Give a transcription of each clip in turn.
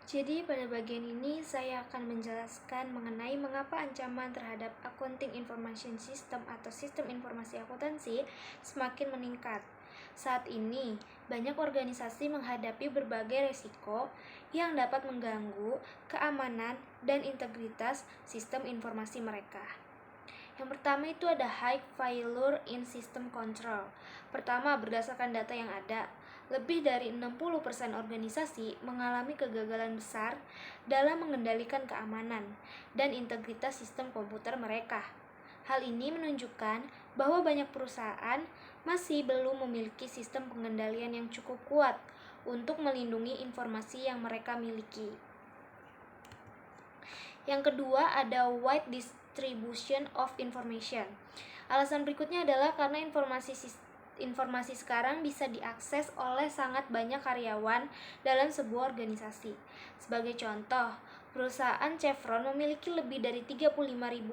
Jadi pada bagian ini saya akan menjelaskan mengenai mengapa ancaman terhadap accounting information system atau sistem informasi akuntansi semakin meningkat. Saat ini, banyak organisasi menghadapi berbagai resiko yang dapat mengganggu keamanan dan integritas sistem informasi mereka. Yang pertama itu ada high failure in system control. Pertama, berdasarkan data yang ada, lebih dari 60% organisasi mengalami kegagalan besar dalam mengendalikan keamanan dan integritas sistem komputer mereka. Hal ini menunjukkan bahwa banyak perusahaan masih belum memiliki sistem pengendalian yang cukup kuat untuk melindungi informasi yang mereka miliki. Yang kedua ada wide distribution of information. Alasan berikutnya adalah karena informasi sekarang bisa diakses oleh sangat banyak karyawan dalam sebuah organisasi. Sebagai contoh, perusahaan Chevron memiliki lebih dari 35.000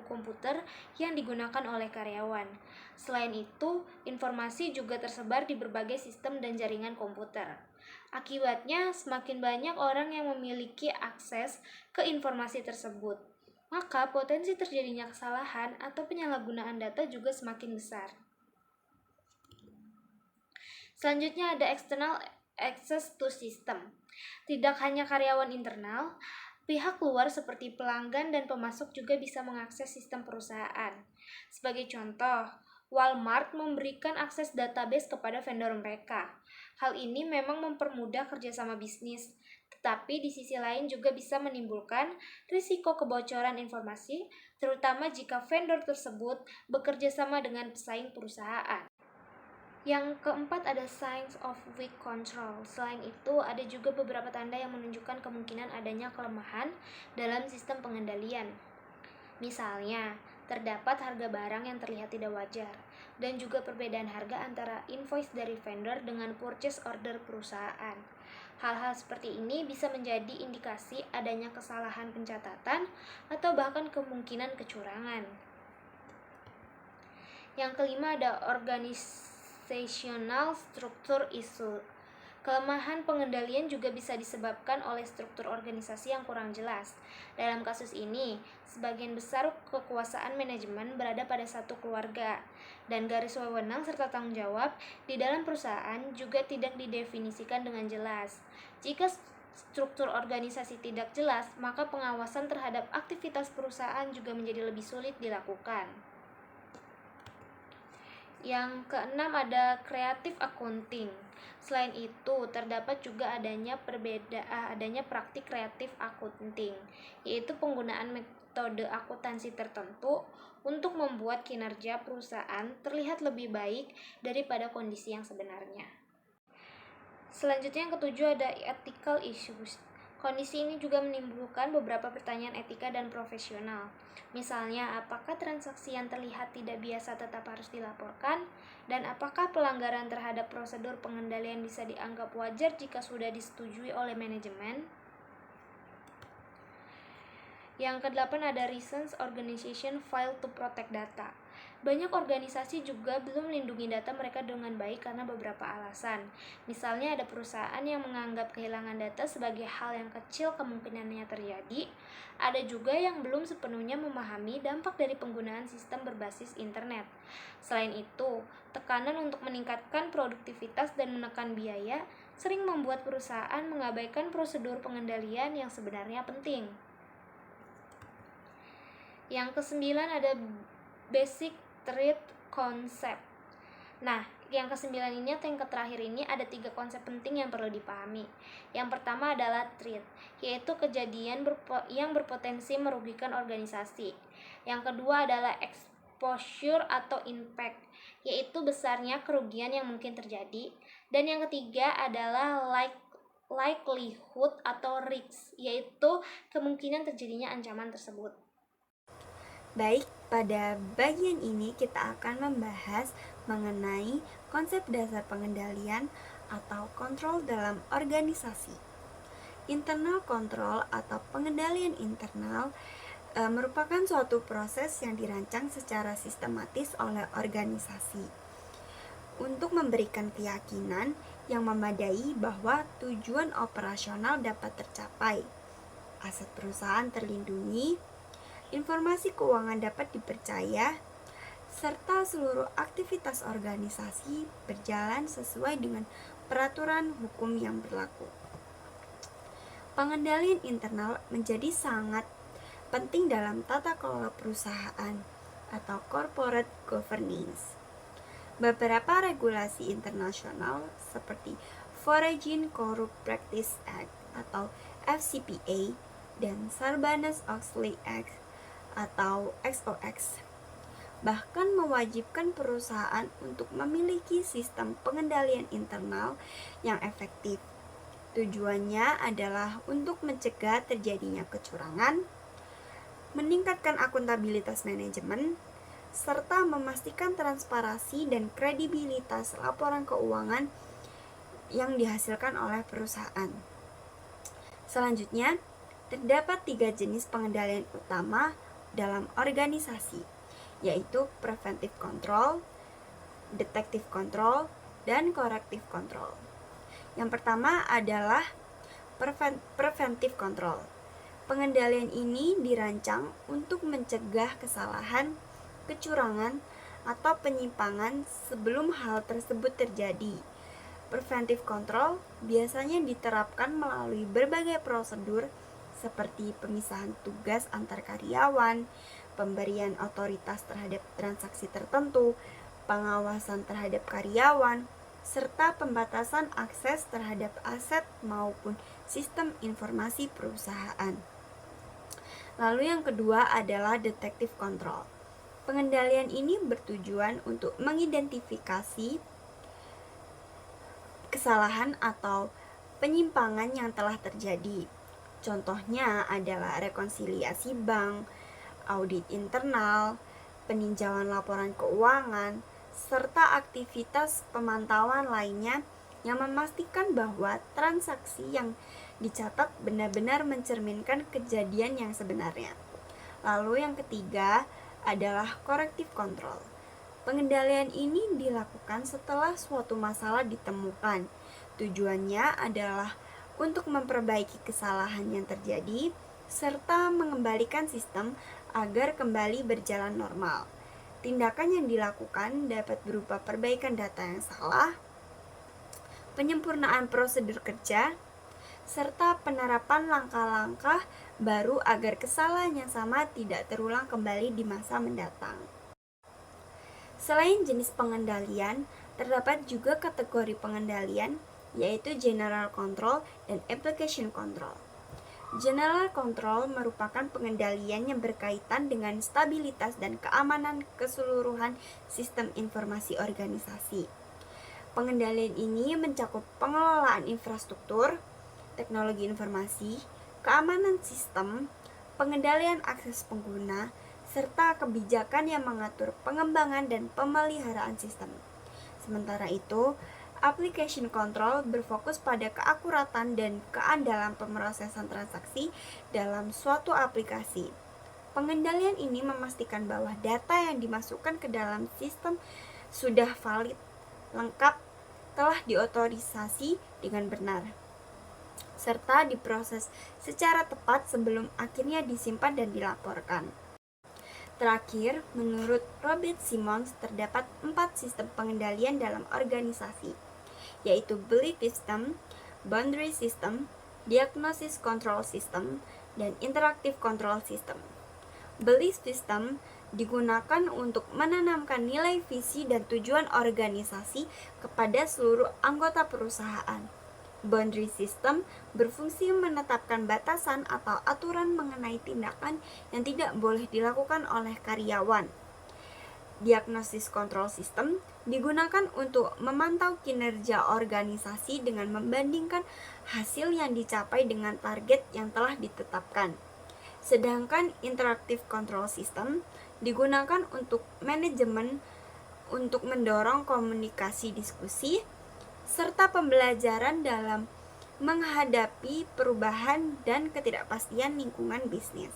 komputer yang digunakan oleh karyawan. Selain itu, informasi juga tersebar di berbagai sistem dan jaringan komputer. Akibatnya, semakin banyak orang yang memiliki akses ke informasi tersebut, maka potensi terjadinya kesalahan atau penyalahgunaan data juga semakin besar. Selanjutnya ada external access to system. Tidak hanya karyawan internal, pihak luar seperti pelanggan dan pemasok juga bisa mengakses sistem perusahaan. Sebagai contoh, Walmart memberikan akses database kepada vendor mereka. Hal ini memang mempermudah kerjasama bisnis, tetapi di sisi lain juga bisa menimbulkan risiko kebocoran informasi, terutama jika vendor tersebut bekerja sama dengan pesaing perusahaan. Yang keempat ada signs of weak control. Selain itu, ada juga beberapa tanda yang menunjukkan kemungkinan adanya kelemahan dalam sistem pengendalian. Misalnya, terdapat harga barang yang terlihat tidak wajar, dan juga perbedaan harga antara invoice dari vendor dengan purchase order perusahaan. Hal-hal seperti ini bisa menjadi indikasi adanya kesalahan pencatatan atau bahkan kemungkinan kecurangan. Yang kelima ada organizational structure issue. Kelemahan pengendalian juga bisa disebabkan oleh struktur organisasi yang kurang jelas. Dalam kasus ini, sebagian besar kekuasaan manajemen berada pada satu keluarga, dan garis wewenang serta tanggung jawab di dalam perusahaan juga tidak didefinisikan dengan jelas. Jika struktur organisasi tidak jelas, maka pengawasan terhadap aktivitas perusahaan juga menjadi lebih sulit dilakukan. Yang keenam ada creative accounting. Selain itu, terdapat juga adanya praktik kreatif accounting, yaitu penggunaan metode akuntansi tertentu untuk membuat kinerja perusahaan terlihat lebih baik daripada kondisi yang sebenarnya. Selanjutnya yang ketujuh ada ethical issues. Kondisi ini juga menimbulkan beberapa pertanyaan etika dan profesional. Misalnya, apakah transaksi yang terlihat tidak biasa tetap harus dilaporkan? Dan apakah pelanggaran terhadap prosedur pengendalian bisa dianggap wajar jika sudah disetujui oleh manajemen? Yang kedelapan ada reasons organization fail to protect data. Banyak organisasi juga belum melindungi data mereka dengan baik karena beberapa alasan. Misalnya ada perusahaan yang menganggap kehilangan data sebagai hal yang kecil kemungkinannya terjadi. Ada juga yang belum sepenuhnya memahami dampak dari penggunaan sistem berbasis internet. Selain itu, tekanan untuk meningkatkan produktivitas dan menekan biaya sering membuat perusahaan mengabaikan prosedur pengendalian yang sebenarnya penting. Yang kesembilan ada basic threat concept. Nah, yang kesembilan ini atau yang terakhir ini ada 3 konsep penting yang perlu dipahami. Yang pertama adalah threat, yaitu kejadian yang berpotensi merugikan organisasi. Yang kedua adalah exposure atau impact, yaitu besarnya kerugian yang mungkin terjadi. Dan yang ketiga adalah likelihood atau risk, yaitu kemungkinan terjadinya ancaman tersebut. Baik, pada bagian ini kita akan membahas mengenai konsep dasar pengendalian atau kontrol dalam organisasi. Internal control atau pengendalian internal merupakan suatu proses yang dirancang secara sistematis oleh organisasi untuk memberikan keyakinan yang memadai bahwa tujuan operasional dapat tercapai. aset perusahaan terlindungi, informasi keuangan dapat dipercaya, serta seluruh aktivitas organisasi berjalan sesuai dengan peraturan hukum yang berlaku. Pengendalian internal menjadi sangat penting dalam tata kelola perusahaan atau corporate governance. Beberapa regulasi internasional seperti Foreign Corrupt Practice Act atau FCPA dan Sarbanes-Oxley Act atau XOX bahkan mewajibkan perusahaan untuk memiliki sistem pengendalian internal yang efektif. Tujuannya adalah untuk mencegah terjadinya kecurangan, meningkatkan akuntabilitas manajemen, serta memastikan transparansi dan kredibilitas laporan keuangan yang dihasilkan oleh perusahaan. Selanjutnya, terdapat 3 jenis pengendalian utama dalam organisasi, yaitu preventive control, detective control, dan corrective control. Yang pertama adalah preventive control. Pengendalian ini dirancang untuk mencegah kesalahan, kecurangan, atau penyimpangan sebelum hal tersebut terjadi. Preventive control biasanya diterapkan melalui berbagai prosedur seperti pemisahan tugas antar karyawan, pemberian otoritas terhadap transaksi tertentu, pengawasan terhadap karyawan, serta pembatasan akses terhadap aset maupun sistem informasi perusahaan. Lalu yang kedua adalah detective control. Pengendalian ini bertujuan untuk mengidentifikasi kesalahan atau penyimpangan yang telah terjadi. Contohnya adalah rekonsiliasi bank, audit internal, peninjauan laporan keuangan, serta aktivitas pemantauan lainnya yang memastikan bahwa transaksi yang dicatat benar-benar mencerminkan kejadian yang sebenarnya. Lalu yang ketiga adalah corrective control. Pengendalian ini dilakukan setelah suatu masalah ditemukan. Tujuannya adalah untuk memperbaiki kesalahan yang terjadi serta mengembalikan sistem agar kembali berjalan normal. Tindakan yang dilakukan dapat berupa perbaikan data yang salah, penyempurnaan prosedur kerja, serta penerapan langkah-langkah baru agar kesalahan yang sama tidak terulang kembali di masa mendatang. Selain jenis pengendalian, terdapat juga kategori pengendalian, yaitu General Control dan Application Control. General Control merupakan pengendalian yang berkaitan dengan stabilitas dan keamanan keseluruhan sistem informasi organisasi. Pengendalian ini mencakup pengelolaan infrastruktur, teknologi informasi, keamanan sistem, pengendalian akses pengguna, serta kebijakan yang mengatur pengembangan dan pemeliharaan sistem. Sementara itu, application control berfokus pada keakuratan dan keandalan pemrosesan transaksi dalam suatu aplikasi. Pengendalian ini memastikan bahwa data yang dimasukkan ke dalam sistem sudah valid, lengkap, telah diotorisasi dengan benar, serta diproses secara tepat sebelum akhirnya disimpan dan dilaporkan. Terakhir, menurut Robert Simons, terdapat 4 sistem pengendalian dalam organisasi, yaitu Belief System, Boundary System, Diagnosis Control System, dan Interactive Control System. Belief System digunakan untuk menanamkan nilai visi dan tujuan organisasi kepada seluruh anggota perusahaan. Boundary System berfungsi menetapkan batasan atau aturan mengenai tindakan yang tidak boleh dilakukan oleh karyawan. Diagnosis Control System digunakan untuk memantau kinerja organisasi dengan membandingkan hasil yang dicapai dengan target yang telah ditetapkan. Sedangkan Interactive Control System digunakan untuk manajemen untuk mendorong komunikasi diskusi serta pembelajaran dalam menghadapi perubahan dan ketidakpastian lingkungan bisnis.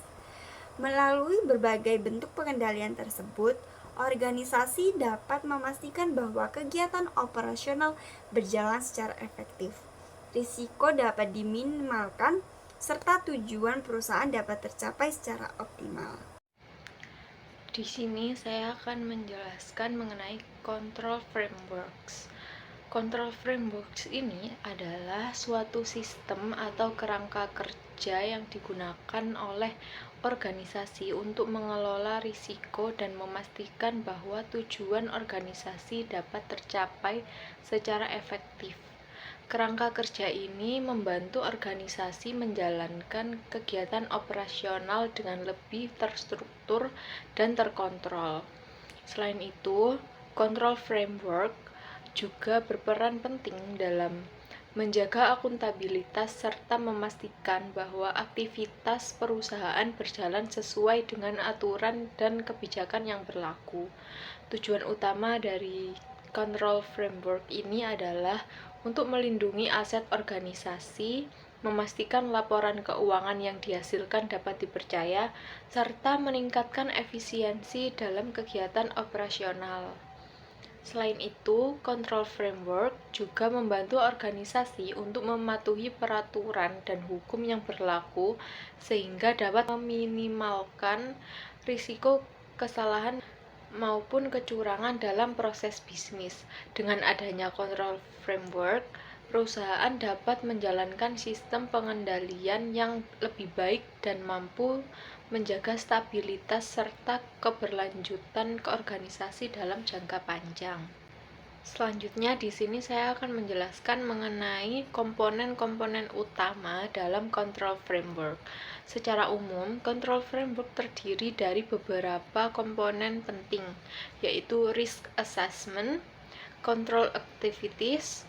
Melalui berbagai bentuk pengendalian tersebut, organisasi dapat memastikan bahwa kegiatan operasional berjalan secara efektif. Risiko dapat diminimalkan serta tujuan perusahaan dapat tercapai secara optimal. Di sini saya akan menjelaskan mengenai control frameworks. Control frameworks ini adalah suatu sistem atau kerangka kerja yang digunakan oleh organisasi untuk mengelola risiko dan memastikan bahwa tujuan organisasi dapat tercapai secara efektif. Kerangka kerja ini membantu organisasi menjalankan kegiatan operasional dengan lebih terstruktur dan terkontrol. Selain itu, control framework juga berperan penting dalam menjaga akuntabilitas serta memastikan bahwa aktivitas perusahaan berjalan sesuai dengan aturan dan kebijakan yang berlaku. Tujuan utama dari control framework ini adalah untuk melindungi aset organisasi, memastikan laporan keuangan yang dihasilkan dapat dipercaya, serta meningkatkan efisiensi dalam kegiatan operasional. Selain itu, control framework juga membantu organisasi untuk mematuhi peraturan dan hukum yang berlaku sehingga dapat meminimalkan risiko kesalahan maupun kecurangan dalam proses bisnis. Dengan adanya control framework, perusahaan dapat menjalankan sistem pengendalian yang lebih baik dan mampu menjaga stabilitas serta keberlanjutan keorganisasi dalam jangka panjang. Selanjutnya di sini saya akan menjelaskan mengenai komponen-komponen utama dalam control framework. Secara umum, control framework terdiri dari beberapa komponen penting, yaitu risk assessment, control activities,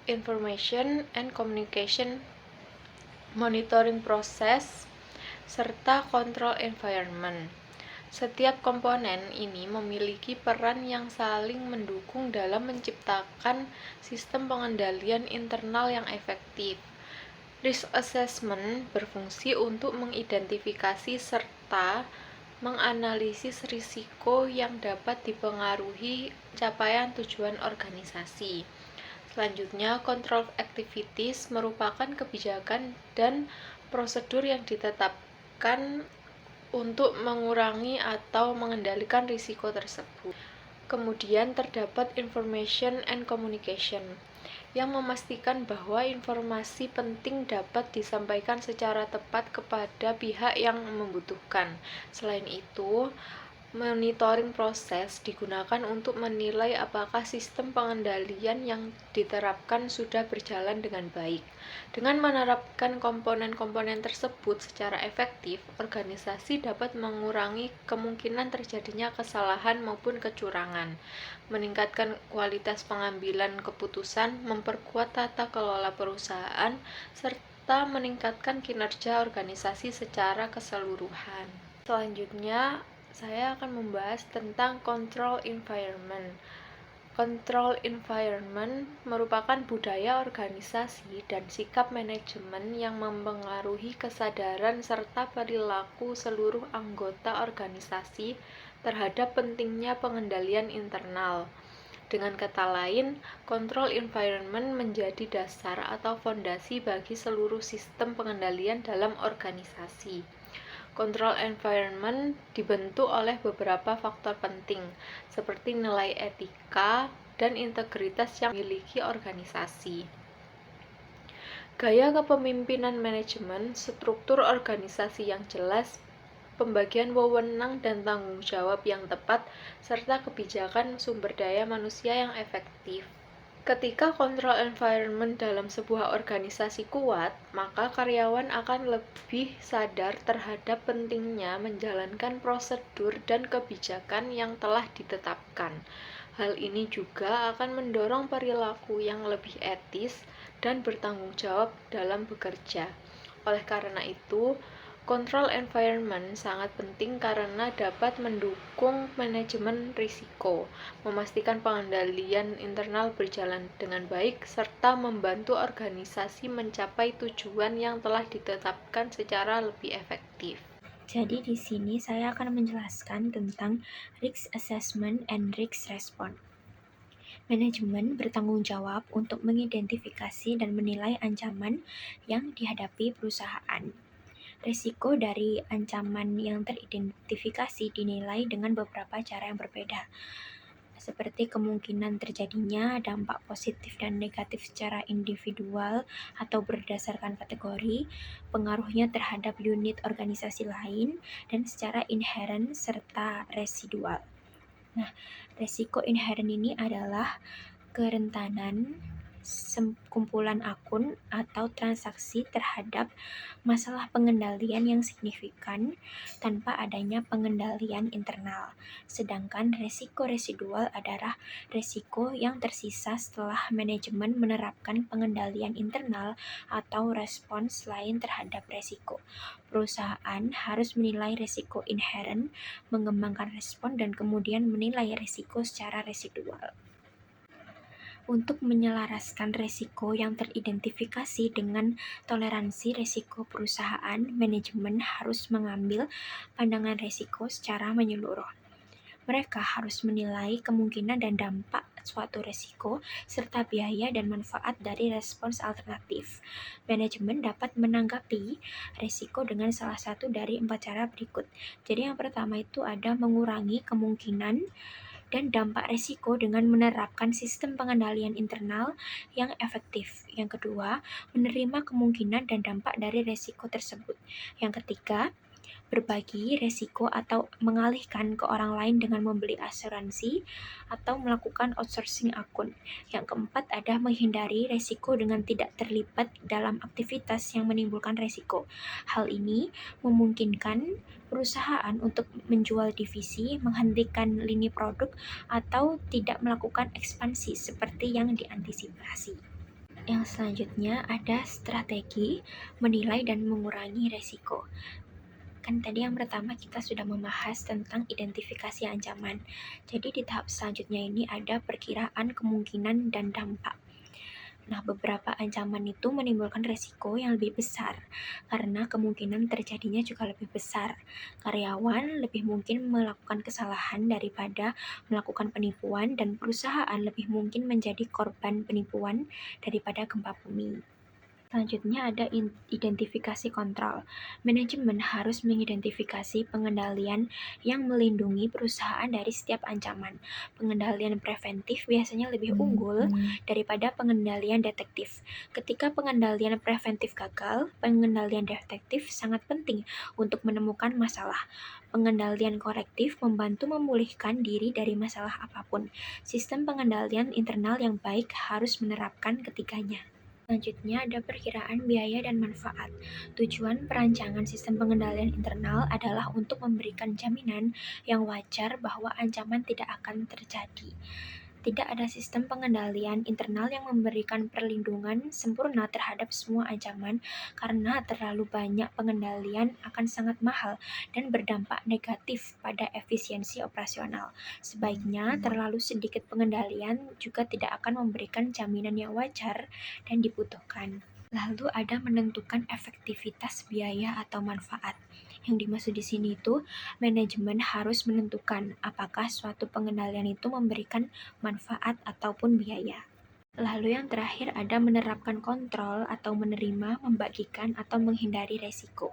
information and communication, monitoring process, serta control environment. Setiap komponen ini memiliki peran yang saling mendukung dalam menciptakan sistem pengendalian internal yang efektif. Risk assessment berfungsi untuk mengidentifikasi serta menganalisis risiko yang dapat dipengaruhi capaian tujuan organisasi. Selanjutnya, control activities merupakan kebijakan dan prosedur yang ditetapkan untuk mengurangi atau mengendalikan risiko tersebut. Kemudian terdapat information and communication yang memastikan bahwa informasi penting dapat disampaikan secara tepat kepada pihak yang membutuhkan. Selain itu, monitoring proses digunakan untuk menilai apakah sistem pengendalian yang diterapkan sudah berjalan dengan baik. Dengan menerapkan komponen-komponen tersebut secara efektif, organisasi dapat mengurangi kemungkinan terjadinya kesalahan maupun kecurangan, meningkatkan kualitas pengambilan keputusan, memperkuat tata kelola perusahaan, serta meningkatkan kinerja organisasi secara keseluruhan. Selanjutnya, saya akan membahas tentang control environment. Control environment merupakan budaya organisasi dan sikap manajemen yang mempengaruhi kesadaran serta perilaku seluruh anggota organisasi terhadap pentingnya pengendalian internal. Dengan kata lain, control environment menjadi dasar atau fondasi bagi seluruh sistem pengendalian dalam organisasi. Control environment dibentuk oleh beberapa faktor penting, seperti nilai etika dan integritas yang dimiliki organisasi. Gaya kepemimpinan manajemen, struktur organisasi yang jelas, pembagian wewenang dan tanggung jawab yang tepat, serta kebijakan sumber daya manusia yang efektif. Ketika control environment dalam sebuah organisasi kuat, maka karyawan akan lebih sadar terhadap pentingnya menjalankan prosedur dan kebijakan yang telah ditetapkan. Hal ini juga akan mendorong perilaku yang lebih etis dan bertanggung jawab dalam bekerja. Oleh karena itu, control environment sangat penting karena dapat mendukung manajemen risiko, memastikan pengendalian internal berjalan dengan baik, serta membantu organisasi mencapai tujuan yang telah ditetapkan secara lebih efektif. Jadi di sini saya akan menjelaskan tentang risk assessment and risk response. Manajemen bertanggung jawab untuk mengidentifikasi dan menilai ancaman yang dihadapi perusahaan. Risiko dari ancaman yang teridentifikasi dinilai dengan beberapa cara yang berbeda, seperti kemungkinan terjadinya dampak positif dan negatif secara individual atau berdasarkan kategori, pengaruhnya terhadap unit organisasi lain, dan secara inheren serta residual. Nah, resiko inheren ini adalah kerentanan kumpulan akun atau transaksi terhadap masalah pengendalian yang signifikan tanpa adanya pengendalian internal. Sedangkan resiko residual adalah resiko yang tersisa setelah manajemen menerapkan pengendalian internal atau respons lain terhadap resiko. Perusahaan harus menilai resiko inheren, mengembangkan respon, dan kemudian menilai resiko secara residual. Untuk menyelaraskan resiko yang teridentifikasi dengan toleransi resiko perusahaan, manajemen harus mengambil pandangan resiko secara menyeluruh. Mereka harus menilai kemungkinan dan dampak suatu resiko, serta biaya dan manfaat dari respons alternatif. Manajemen dapat menanggapi resiko dengan salah satu dari 4 cara berikut. Jadi yang pertama itu ada mengurangi kemungkinan dan dampak risiko dengan menerapkan sistem pengendalian internal yang efektif. Yang kedua, menerima kemungkinan dan dampak dari risiko tersebut. Yang ketiga, berbagi risiko atau mengalihkan ke orang lain dengan membeli asuransi atau melakukan outsourcing akun. Yang keempat, ada menghindari risiko dengan tidak terlibat dalam aktivitas yang menimbulkan risiko. Hal ini memungkinkan perusahaan untuk menjual divisi, menghentikan lini produk, atau tidak melakukan ekspansi seperti yang diantisipasi. Yang selanjutnya ada strategi menilai dan mengurangi risiko. Kan tadi yang pertama kita sudah membahas tentang identifikasi ancaman. Jadi di tahap selanjutnya ini ada perkiraan kemungkinan dan dampak. Nah, beberapa ancaman itu menimbulkan resiko yang lebih besar karena kemungkinan terjadinya juga lebih besar. Karyawan lebih mungkin melakukan kesalahan daripada melakukan penipuan, dan perusahaan lebih mungkin menjadi korban penipuan daripada gempa bumi. Selanjutnya ada identifikasi kontrol. Manajemen harus mengidentifikasi pengendalian yang melindungi perusahaan dari setiap ancaman. Pengendalian preventif biasanya lebih unggul daripada pengendalian detektif. Ketika pengendalian preventif gagal, pengendalian detektif sangat penting untuk menemukan masalah. Pengendalian korektif membantu memulihkan diri dari masalah apapun. Sistem pengendalian internal yang baik harus menerapkan ketiganya. Selanjutnya ada perkiraan biaya dan manfaat. Tujuan perancangan sistem pengendalian internal adalah untuk memberikan jaminan yang wajar bahwa ancaman tidak akan terjadi. Tidak ada sistem pengendalian internal yang memberikan perlindungan sempurna terhadap semua ancaman, karena terlalu banyak pengendalian akan sangat mahal dan berdampak negatif pada efisiensi operasional. Sebaiknya terlalu sedikit pengendalian juga tidak akan memberikan jaminan yang wajar dan dibutuhkan. Lalu ada menentukan efektivitas biaya atau manfaat. Yang dimaksud di sini itu, manajemen harus menentukan apakah suatu pengendalian itu memberikan manfaat ataupun biaya. Lalu yang terakhir ada menerapkan kontrol atau menerima, membagikan, atau menghindari resiko.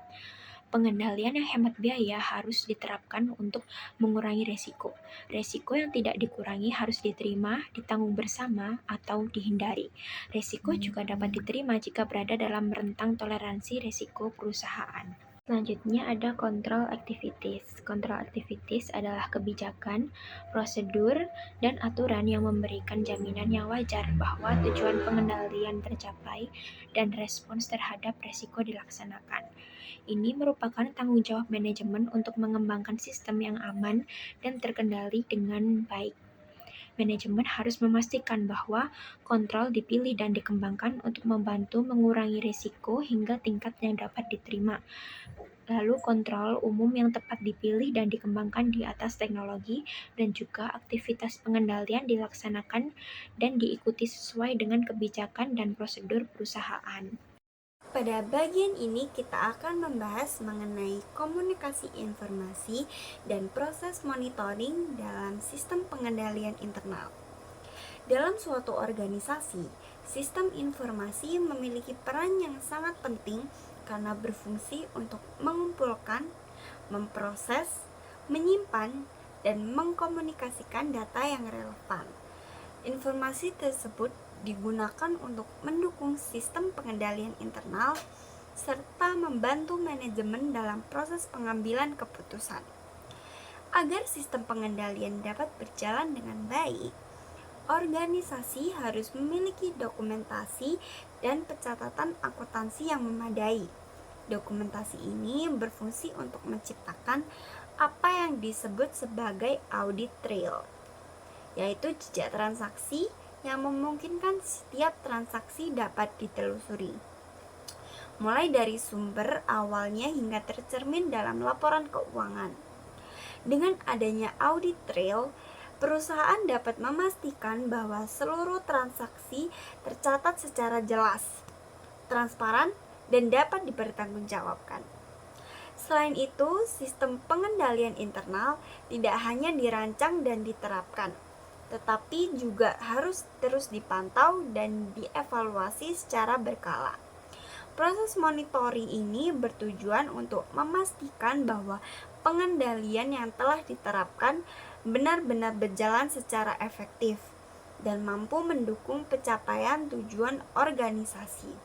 Pengendalian yang hemat biaya harus diterapkan untuk mengurangi resiko. Resiko yang tidak dikurangi harus diterima, ditanggung bersama, atau dihindari. Resiko juga dapat diterima jika berada dalam rentang toleransi resiko perusahaan. Selanjutnya ada control activities. Control activities adalah kebijakan, prosedur, dan aturan yang memberikan jaminan yang wajar bahwa tujuan pengendalian tercapai dan respons terhadap risiko dilaksanakan. Ini merupakan tanggung jawab manajemen untuk mengembangkan sistem yang aman dan terkendali dengan baik. Manajemen harus memastikan bahwa kontrol dipilih dan dikembangkan untuk membantu mengurangi risiko hingga tingkat yang dapat diterima. Lalu kontrol umum yang tepat dipilih dan dikembangkan di atas teknologi, dan juga aktivitas pengendalian dilaksanakan dan diikuti sesuai dengan kebijakan dan prosedur perusahaan. Pada bagian ini kita akan membahas mengenai komunikasi informasi dan proses monitoring dalam sistem pengendalian internal. Dalam suatu organisasi, sistem informasi memiliki peran yang sangat penting karena berfungsi untuk mengumpulkan, memproses, menyimpan, dan mengkomunikasikan data yang relevan. Informasi tersebut digunakan untuk mendukung sistem pengendalian internal serta membantu manajemen dalam proses pengambilan keputusan. Agar sistem pengendalian dapat berjalan dengan baik, organisasi harus memiliki dokumentasi dan pencatatan akuntansi yang memadai. Dokumentasi ini berfungsi untuk menciptakan apa yang disebut sebagai audit trail, yaitu jejak transaksi yang memungkinkan setiap transaksi dapat ditelusuri, mulai dari sumber awalnya hingga tercermin dalam laporan keuangan. Dengan adanya audit trail, perusahaan dapat memastikan bahwa seluruh transaksi tercatat secara jelas, transparan, dan dapat dipertanggungjawabkan. Selain itu, sistem pengendalian internal tidak hanya dirancang dan diterapkan, tetapi juga harus terus dipantau dan dievaluasi secara berkala. Proses monitoring ini bertujuan untuk memastikan bahwa pengendalian yang telah diterapkan benar-benar berjalan secara efektif dan mampu mendukung pencapaian tujuan organisasi.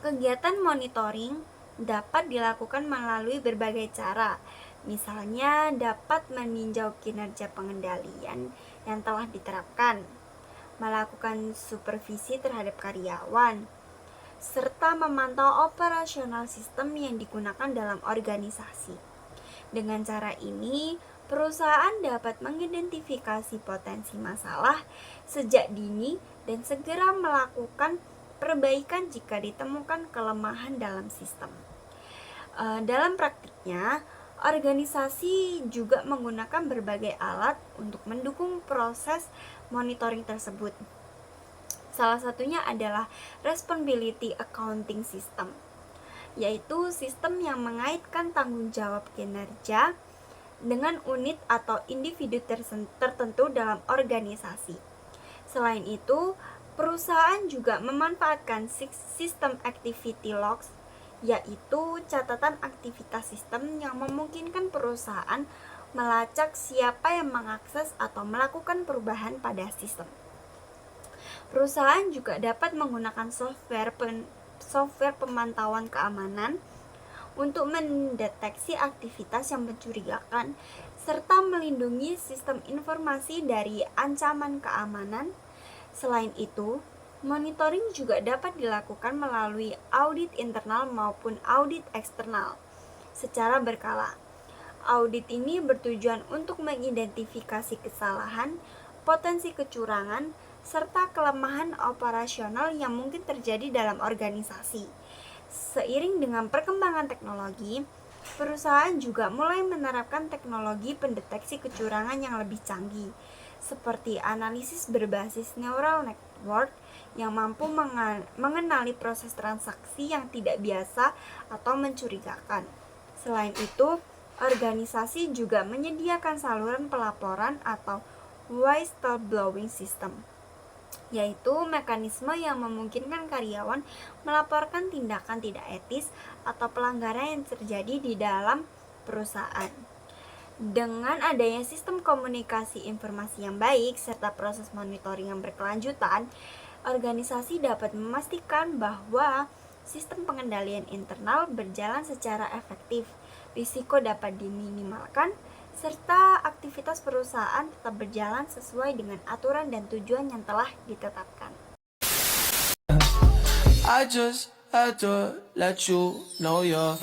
Kegiatan monitoring dapat dilakukan melalui berbagai cara, misalnya dapat meninjau kinerja pengendalian yang telah diterapkan, melakukan supervisi terhadap karyawan, serta memantau operasional sistem yang digunakan dalam organisasi. Dengan cara ini, perusahaan dapat mengidentifikasi potensi masalah sejak dini dan segera melakukan perbaikan jika ditemukan kelemahan dalam sistem. Dalam praktiknya, organisasi juga menggunakan berbagai alat untuk mendukung proses monitoring tersebut. Salah satunya adalah Responsibility Accounting System, yaitu sistem yang mengaitkan tanggung jawab kinerja dengan unit atau individu tertentu dalam organisasi. Selain itu, perusahaan juga memanfaatkan sistem activity logs, yaitu catatan aktivitas sistem yang memungkinkan perusahaan melacak siapa yang mengakses atau melakukan perubahan pada sistem. Perusahaan juga dapat menggunakan software pemantauan keamanan untuk mendeteksi aktivitas yang mencurigakan serta melindungi sistem informasi dari ancaman keamanan. Selain itu, monitoring juga dapat dilakukan melalui audit internal maupun audit eksternal secara berkala. Audit ini bertujuan untuk mengidentifikasi kesalahan, potensi kecurangan, serta kelemahan operasional yang mungkin terjadi dalam organisasi. Seiring dengan perkembangan teknologi, perusahaan juga mulai menerapkan teknologi pendeteksi kecurangan yang lebih canggih, seperti analisis berbasis neural network yang mampu mengenali proses transaksi yang tidak biasa atau mencurigakan. Selain itu, organisasi juga menyediakan saluran pelaporan atau whistleblowing system, yaitu mekanisme yang memungkinkan karyawan melaporkan tindakan tidak etis atau pelanggaran yang terjadi di dalam perusahaan. Dengan adanya sistem komunikasi informasi yang baik serta proses monitoring yang berkelanjutan, organisasi dapat memastikan bahwa sistem pengendalian internal berjalan secara efektif, risiko dapat diminimalkan, serta aktivitas perusahaan tetap berjalan sesuai dengan aturan dan tujuan yang telah ditetapkan. I just had to let you know you're